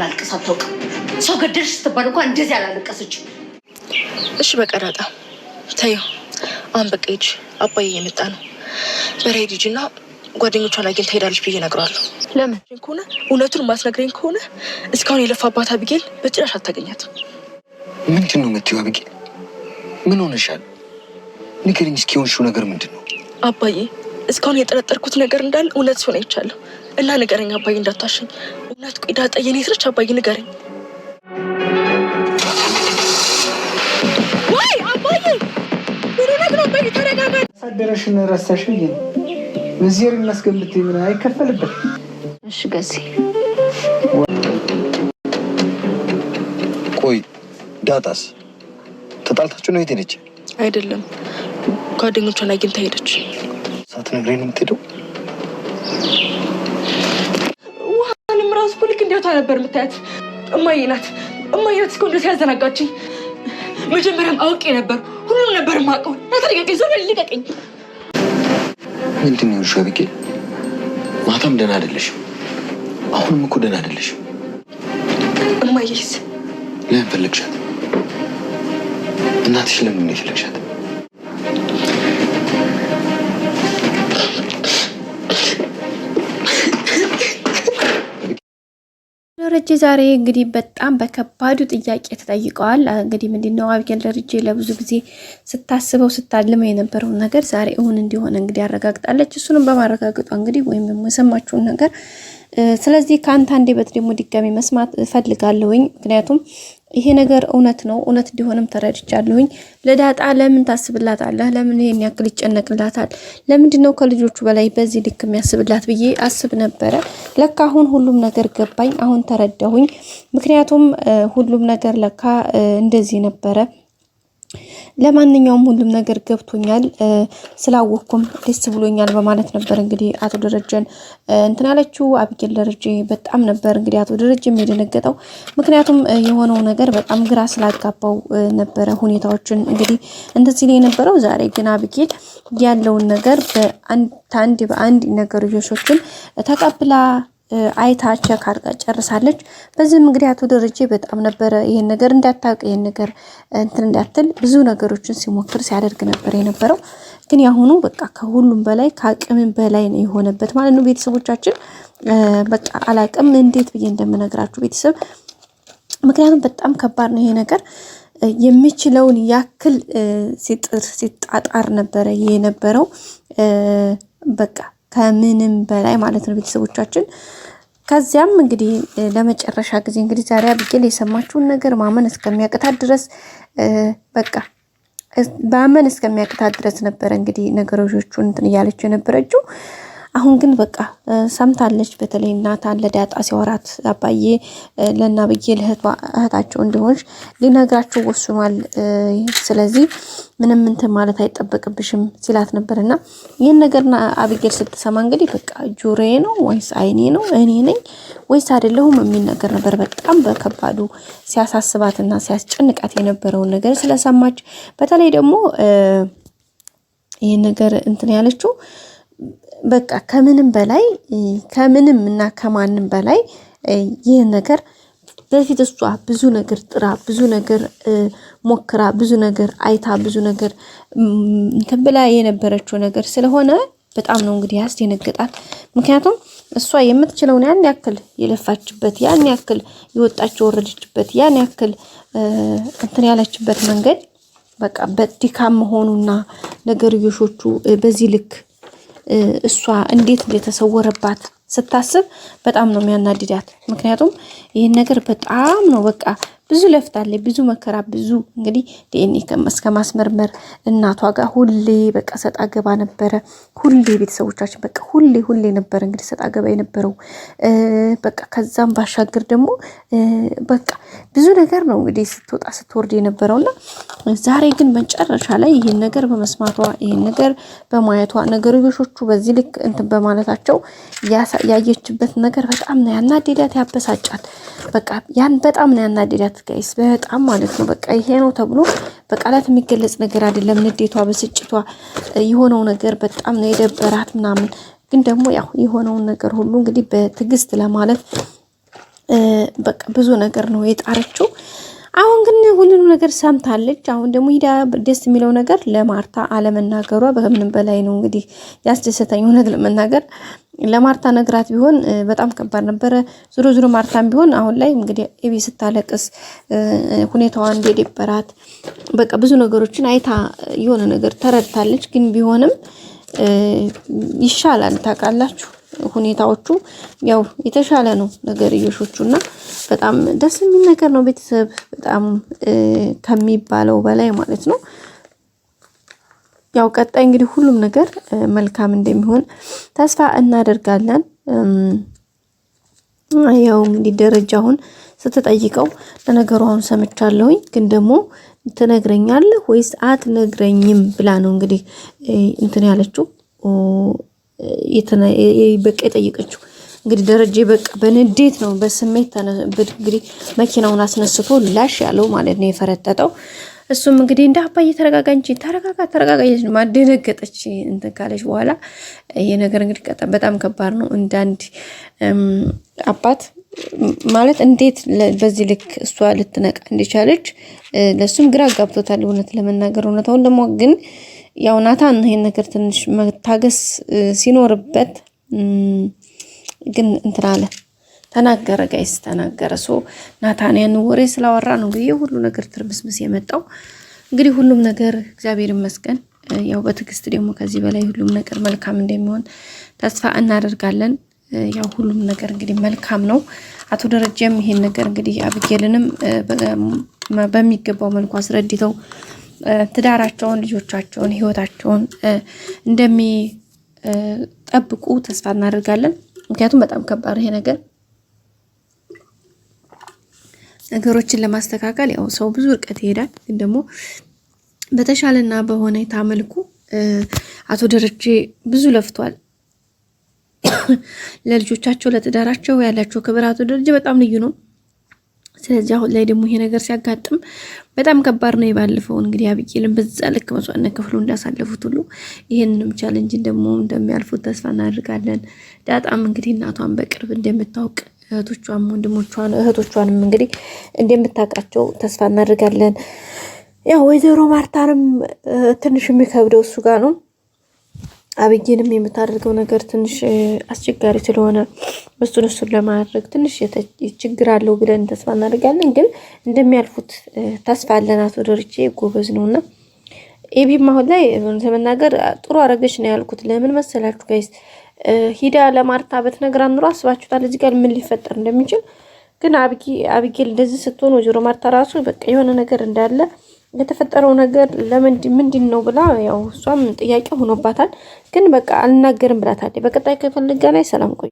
አልቅስ አታውቅም። ሰው ገደልሽ ስትባል እንኳን እንደዚህ አላለቀሰች። እሺ በቃ ዳጣ ተይው። አሁን በቃ ሂጂ፣ አባዬ እየመጣ ነው። በሬድ ሂጂና ጓደኞቿን አግኝታ ሄዳለች ብዬ እነግረዋለሁ። ለምን ከሆነ እውነቱን ማስነግረኝ ከሆነ እስካሁን የለፋባት አቢጌል በጭራሽ አታገኛትም። ምንድን ነው የምትይው አቢጌል? ምን ሆነሻል? ንገሪኝ እስኪ የሆንሽው ነገር ምንድን ነው? አባዬ እስካሁን የጠረጠርኩት ነገር እንዳለ እውነት ሲሆን አይቻለሁ እና ንገረኝ አባዬ፣ እንዳታሸኝ። እውነት ቆይ ዳጣ የኔ ስረች አባዬ ንገረኝ። ወይ አባዬ ምን ሆነህ ነው? አባዬ ተረጋጋ። ሳደረሽን ረሳሽ ብዬ ነው። በዚህር እናስገብት ምን አይከፈልበት። እሺ ገዚ ቆይ ዳጣስ ተጣልታችሁ ነው የሄደች? አይደለም ጓደኞቿን አግኝታ ሄደች። ሳትነግረኝ ነው የምትሄደው? ውሃንም ራሱ እኮ ልክ እንዲያቷ ነበር የምታያት። እማዬ ናት እስካሁን ድረስ ያዘናጋችኝ። መጀመሪያም አውቄ ነበር፣ ሁሉም ነበር የማውቀው። ናተልቀቀኝ፣ ዞር በል ልቀቀኝ። ምንድን ነው የሆንሽው አቢጌል? ማታም ደህና አይደለሽም፣ አሁንም እኮ ደህና አይደለሽም። እማዬስ ለምን ፈለግሻት? እናትሽ ለምን ነው የፈለግሻት? ደረጀ ዛሬ እንግዲህ በጣም በከባዱ ጥያቄ ተጠይቀዋል። እንግዲህ ምንድነው አቢጌል ደረጀ ለብዙ ጊዜ ስታስበው ስታልመው የነበረውን ነገር ዛሬ እውን እንዲሆን እንግዲህ አረጋግጣለች። እሱንም በማረጋገጧ እንግዲህ ወይም የሰማችውን ነገር ስለዚህ ካንተ አንደበት ደግሞ ድጋሚ መስማት ፈልጋለሁኝ። ምክንያቱም ይሄ ነገር እውነት ነው፣ እውነት እንዲሆንም ተረድቻለሁኝ። ለዳጣ ለምን ታስብላታለህ? ለምን ይሄን ያክል ይጨነቅላታል? ለምንድነው ከልጆቹ በላይ በዚህ ልክ የሚያስብላት ብዬ አስብ ነበረ። ለካ አሁን ሁሉም ነገር ገባኝ፣ አሁን ተረዳሁኝ። ምክንያቱም ሁሉም ነገር ለካ እንደዚህ ነበረ። ለማንኛውም ሁሉም ነገር ገብቶኛል፣ ስላወቅኩም ደስ ብሎኛል በማለት ነበር እንግዲህ አቶ ደረጀን እንትን ያለችው። አቢጌል ደረጀ በጣም ነበር እንግዲህ አቶ ደረጀም የደነገጠው። ምክንያቱም የሆነው ነገር በጣም ግራ ስላጋባው ነበረ ሁኔታዎችን እንግዲህ እንደዚህ ነው የነበረው። ዛሬ ግን አቢጌል ያለውን ነገር በአንድ ነገር ልጆችን ተቀብላ አይታ ቸክ አድርጋ ጨርሳለች። በዚህም እንግዲህ አቶ ደረጀ በጣም ነበረ ይሄን ነገር እንዳታውቅ ይሄን ነገር እንትን እንዳትል ብዙ ነገሮችን ሲሞክር ሲያደርግ ነበር የነበረው። ግን ያሁኑ በቃ ከሁሉም በላይ ከአቅም በላይ ነው የሆነበት ማለት ነው። ቤተሰቦቻችን በቃ አላቅም እንዴት ብዬ እንደምነግራችሁ ቤተሰብ፣ ምክንያቱም በጣም ከባድ ነው ይሄ ነገር። የሚችለውን ያክል ሲጣጣር ነበረ የነበረው በቃ ከምንም በላይ ማለት ነው ቤተሰቦቻችን። ከዚያም እንግዲህ ለመጨረሻ ጊዜ እንግዲህ ዛሬ አቢጌል የሰማችውን ነገር ማመን እስከሚያቅታት ድረስ በቃ ባመን እስከሚያቅታት ድረስ ነበረ እንግዲህ ነገሮቹን እንትን እያለች የነበረችው። አሁን ግን በቃ ሰምታለች። በተለይ እናታን ለዳጣ ሲወራት አባዬ ለና አቢጌል እህታቸው እንደሆንሽ ሊነግራቸው ወስኗል። ስለዚህ ምንም እንትን ማለት አይጠበቅብሽም ሲላት ነበርና ይህን ነገርና አቢጌል ስትሰማ እንግዲህ በቃ ጆሮዬ ነው ወይስ አይኔ ነው እኔ ነኝ ወይስ አይደለሁም የሚል ነገር ነበር በጣም በከባዱ ሲያሳስባትና ሲያስጨንቃት የነበረውን ነገር ስለሰማች፣ በተለይ ደግሞ ይህን ነገር እንትን ያለችው በቃ ከምንም በላይ ከምንም እና ከማንም በላይ ይህን ነገር በፊት እሷ ብዙ ነገር ጥራ ብዙ ነገር ሞክራ ብዙ ነገር አይታ ብዙ ነገር እንትን ብላ የነበረችው ነገር ስለሆነ በጣም ነው እንግዲህ ያስደነግጣት። ምክንያቱም እሷ የምትችለውን ያን ያክል የለፋችበት ያን ያክል የወጣችው ወረደችበት ያን ያክል እንትን ያለችበት መንገድ በቃ በድካም መሆኑና ነገርዮሾቹ በዚህ ልክ እሷ እንዴት እንደተሰወረባት ስታስብ በጣም ነው የሚያናድዳት። ምክንያቱም ይሄን ነገር በጣም ነው በቃ ብዙ ለፍታለች፣ ብዙ መከራ፣ ብዙ እንግዲህ ዲኤንኤ እስከ ማስመርመር እናቷ ጋር ሁሌ በቃ ሰጣ ገባ ነበረ። ሁሌ ቤተሰቦቻችን በቃ ሁሌ ነበር እንግዲህ ሰጣ ገባ የነበረው። በቃ ከዛም ባሻገር ደግሞ በቃ ብዙ ነገር ነው እንግዲህ ስትወጣ ስትወርድ የነበረውና ዛሬ ግን መጨረሻ ላይ ይሄን ነገር በመስማቷ ይሄን ነገር በማየቷ ነገሮቹ በዚህ ልክ እንትን በማለታቸው ያየችበት ነገር በጣም ነው ያናደዳት፣ ያበሳጫት። በቃ ያን በጣም ነው ያናደዳት ጋይስ፣ በጣም ማለት ነው። በቃ ይሄ ነው ተብሎ በቃላት የሚገለጽ ነገር አይደለም። ንዴቷ፣ ብስጭቷ፣ የሆነው ነገር በጣም ነው የደበራት ምናምን። ግን ደግሞ ያው የሆነውን ነገር ሁሉ እንግዲህ በትዕግስት ለማለፍ በቃ ብዙ ነገር ነው የጣረችው። አሁን ግን ሁሉንም ነገር ሰምታለች። አሁን ደግሞ ሂዳ ደስ የሚለው ነገር ለማርታ አለመናገሯ በምንም በላይ ነው እንግዲህ ያስደሰተኝ። እውነት ለመናገር ለማርታ ነግራት ቢሆን በጣም ከባድ ነበረ። ዞሮ ማርታም ቢሆን አሁን ላይ እንግዲህ ኤቢ ስታለቅስ ሁኔታዋን እንደደበራት በቃ ብዙ ነገሮችን አይታ የሆነ ነገር ተረድታለች። ግን ቢሆንም ይሻላል ታውቃላችሁ፣ ሁኔታዎቹ ያው የተሻለ ነው ነገርዮሾቹና በጣም ደስ የሚል ነገር ነው። ቤተሰብ በጣም ከሚባለው በላይ ማለት ነው። ያው ቀጣይ እንግዲህ ሁሉም ነገር መልካም እንደሚሆን ተስፋ እናደርጋለን። ያው እንግዲህ ደረጃውን ስትጠይቀው ለነገሩ አሁን ሰምቻለሁኝ ግን ደግሞ ትነግረኛለህ ወይስ አትነግረኝም ብላ ነው እንግዲህ እንትን ያለችው በቃ የጠየቀችው። እንግዲህ ደረጃ በቃ በንዴት ነው በስሜት እንግዲህ መኪናውን አስነስቶ ላሽ ያለው ማለት ነው የፈረጠጠው። እሱም እንግዲህ እንደ አባዬ ተረጋጋ እንጂ ተረጋጋች ነው ማደነገጠች። እንትን ካለች በኋላ ይሄ ነገር እንግዲህ በጣም ከባድ ነው። እንዳንድ አባት ማለት እንዴት በዚህ ልክ እሷ ልትነቃ እንደቻለች ለሱም ግራ ጋብቶታል። እውነት ለመናገር እውነታውን ደግሞ ግን ያው ናታን ይሄን ነገር ትንሽ መታገስ ሲኖርበት ግን እንትን አለ ተናገረ። ጋይስ ተናገረ። ናታን ያን ወሬ ስላወራ ነው እንግዲህ ሁሉ ነገር ትርምስምስ የመጣው። እንግዲህ ሁሉም ነገር እግዚአብሔር ይመስገን። ያው በትዕግስት ደግሞ ከዚህ በላይ ሁሉም ነገር መልካም እንደሚሆን ተስፋ እናደርጋለን። ያው ሁሉም ነገር እንግዲህ መልካም ነው። አቶ ደረጀም ይሄን ነገር እንግዲህ አብጌልንም በሚገባው መልኩ አስረድተው ትዳራቸውን፣ ልጆቻቸውን፣ ህይወታቸውን እንደሚጠብቁ ተስፋ እናደርጋለን። ምክንያቱም በጣም ከባድ ይሄ ነገር ነገሮችን ለማስተካከል ያው ሰው ብዙ ርቀት ይሄዳል። ግን ደግሞ በተሻለና በሁኔታ መልኩ አቶ ደረጀ ብዙ ለፍቷል። ለልጆቻቸው ለትዳራቸው ያላቸው ክብር አቶ ደረጀ በጣም ልዩ ነው። ስለዚህ አሁን ላይ ደግሞ ይሄ ነገር ሲያጋጥም በጣም ከባድ ነው። የባለፈውን እንግዲህ አብጌልን በዛ ልክ መስዋዕትነት ከፍሎ እንዳሳለፉት ሁሉ ይሄንንም ቻሌንጅ ደግሞ እንደሚያልፉት ተስፋ እናደርጋለን። ዳጣም እንግዲህ እናቷን በቅርብ እንደምታውቅ እህቶቿም ወንድሞቿን እህቶቿንም እንግዲህ እንደምታውቃቸው ተስፋ እናደርጋለን። ያው ወይዘሮ ማርታንም ትንሽ የሚከብደው እሱ ጋር ነው። አብጌንም የምታደርገው ነገር ትንሽ አስቸጋሪ ስለሆነ እሱን ለማድረግ ትንሽ ችግር አለው ብለን ተስፋ እናደርጋለን። ግን እንደሚያልፉት ተስፋ አለን። አቶ ደረጀ ጎበዝ ነውና ኤቢም አሁን ላይ ለመናገር ጥሩ አረገች ነው ያልኩት። ለምን መሰላችሁ ጋይስ? ሂዳ ለማርታ በትነግራን ኑሮ አስባችሁታል እዚህ ጋር ምን ሊፈጠር እንደሚችል። ግን አብጌል እንደዚህ ስትሆን ወይዘሮ ማርታ ራሱ በቃ የሆነ ነገር እንዳለ የተፈጠረው ነገር ምንድን ነው ብላ ያው እሷም ጥያቄ ሆኖባታል። ግን በቃ አልናገርም ብላታለች። በቀጣይ ክፍል እንገናኝ። ሰላም ቆዩ።